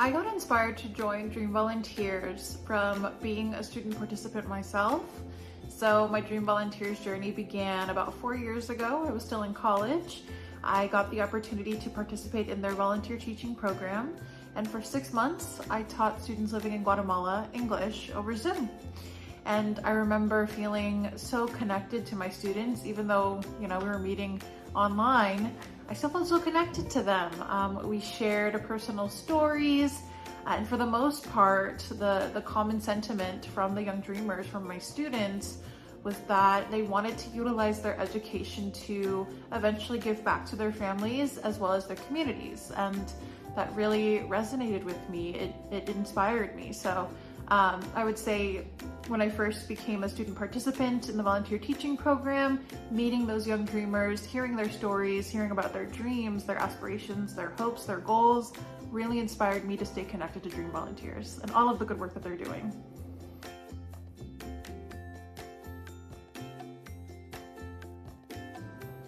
I got inspired to join Dream Volunteers from being a student participant myself. So my Dream Volunteers journey began about 4 years ago. I was still in college. I got the opportunity to participate in their volunteer teaching program. And for 6 months, I taught students living in Guatemala English over Zoom. And I remember feeling so connected to my students, even though, we were meeting online, I still felt so connected to them. We shared personal stories, and for the most part, the common sentiment from the young dreamers, from my students, was that they wanted to utilize their education to eventually give back to their families as well as their communities. And that really resonated with me. It inspired me. So I would say when I first became a student participant in the volunteer teaching program, meeting those young dreamers, hearing their stories, hearing about their dreams, their aspirations, their hopes, their goals, really inspired me to stay connected to Dream Volunteers and all of the good work that they're doing.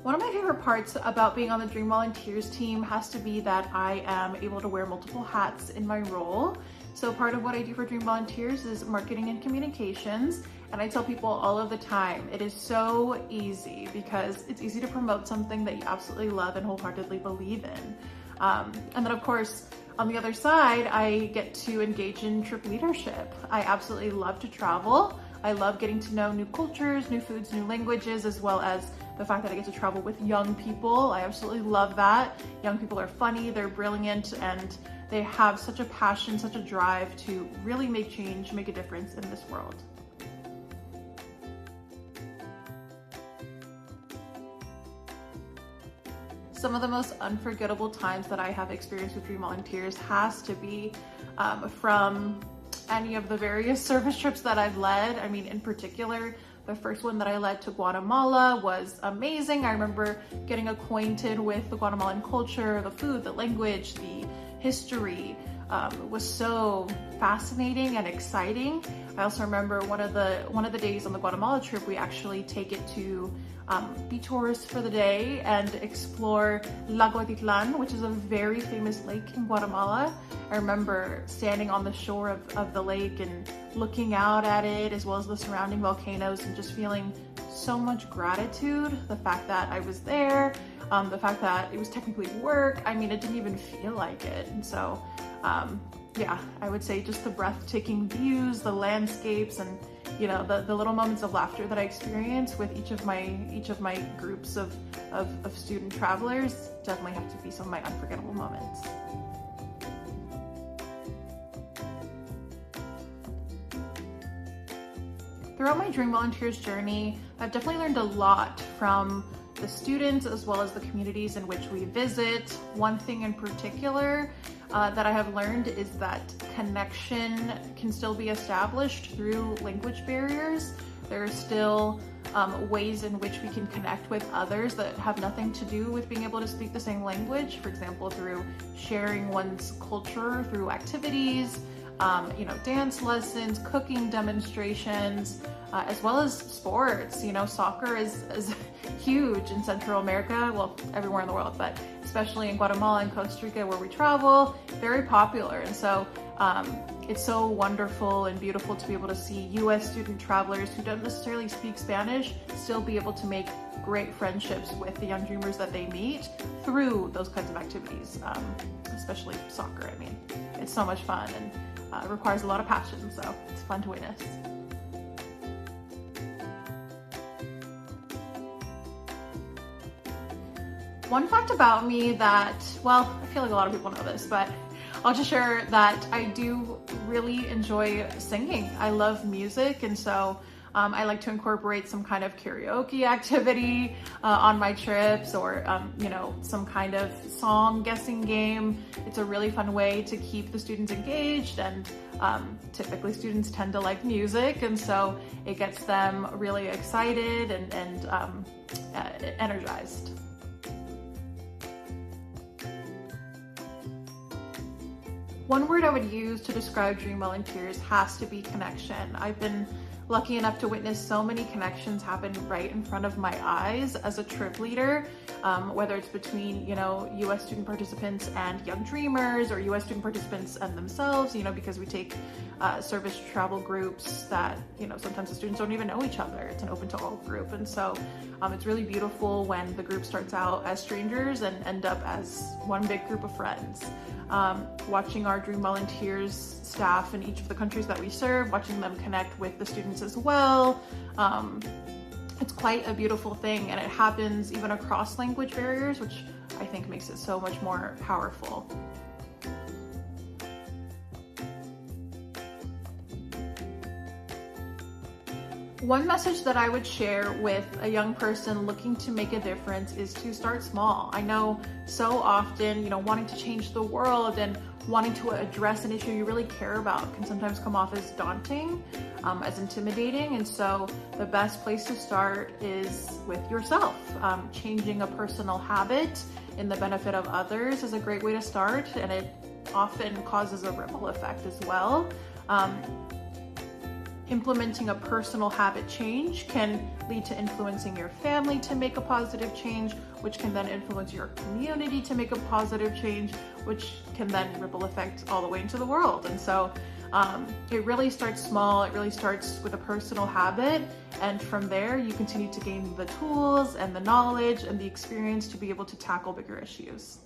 One of my favorite parts about being on the Dream Volunteers team has to be that I am able to wear multiple hats in my role. So part of what I do for Dream Volunteers is marketing and communications. And I tell people all of the time, it is so easy because it's easy to promote something that you absolutely love and wholeheartedly believe in. And then of course, on the other side, I get to engage in trip leadership. I absolutely love to travel. I love getting to know new cultures, new foods, new languages, as well as the fact that I get to travel with young people. I absolutely love that. Young people are funny, they're brilliant, and they have such a passion, such a drive to really make change, make a difference in this world. Some of the most unforgettable times that I have experienced with Dream Volunteers has to be from any of the various service trips that I've led. I mean, in particular, the first one that I led to Guatemala was amazing. I remember getting acquainted with the Guatemalan culture, the food, the language, the history. It was so fascinating and exciting. I also remember one of the days on the Guatemala trip, we actually take it to be tourists for the day and explore Lago Atitlan, which is a very famous lake in Guatemala. I remember standing on the shore of the lake and looking out at it, as well as the surrounding volcanoes, and just feeling so much gratitude. The fact that I was there, the fact that it was technically work. I mean, it didn't even feel like it. And so, yeah, I would say just the breathtaking views, the landscapes, and the little moments of laughter that I experience with each of my groups of student travelers definitely have to be some of my unforgettable moments. Throughout my Dream Volunteers journey, I've definitely learned a lot from the students as well as the communities in which we visit. One thing in particular that I have learned is that connection can still be established through language barriers. There are still ways in which we can connect with others that have nothing to do with being able to speak the same language. For example, through sharing one's culture through activities, dance lessons, cooking demonstrations, as well as sports. Soccer is huge in Central America, well, everywhere in the world, but especially in Guatemala and Costa Rica where we travel, very popular. And so it's so wonderful and beautiful to be able to see US student travelers who don't necessarily speak Spanish still be able to make great friendships with the young dreamers that they meet through those kinds of activities, especially soccer. I mean, it's so much fun and it requires a lot of passion, so it's fun to witness. One fact about me that, well, I feel like a lot of people know this, but I'll just share that I do really enjoy singing. I love music, and so I like to incorporate some kind of karaoke activity on my trips, or some kind of song guessing game. It's a really fun way to keep the students engaged, and typically students tend to like music, and so it gets them really excited and energized. One word I would use to describe Dream Volunteers has to be connection. I've been lucky enough to witness so many connections happen right in front of my eyes as a trip leader, whether it's between, US student participants and young dreamers, or US student participants and themselves, because we take service travel groups that, sometimes the students don't even know each other. It's an open to all group. And so it's really beautiful when the group starts out as strangers and end up as one big group of friends. Watching our Dream Volunteers staff in each of the countries that we serve, watching them connect with the students as well. It's quite a beautiful thing, and it happens even across language barriers, which I think makes it so much more powerful. One message that I would share with a young person looking to make a difference is to start small. I know so often, wanting to change the world and wanting to address an issue you really care about can sometimes come off as daunting, as intimidating. And so the best place to start is with yourself. Changing a personal habit in the benefit of others is a great way to start, and it often causes a ripple effect as well. Implementing a personal habit change can lead to influencing your family to make a positive change, which can then influence your community to make a positive change, which can then ripple effect all the way into the world. And so it really starts small. It really starts with a personal habit. And from there, you continue to gain the tools and the knowledge and the experience to be able to tackle bigger issues.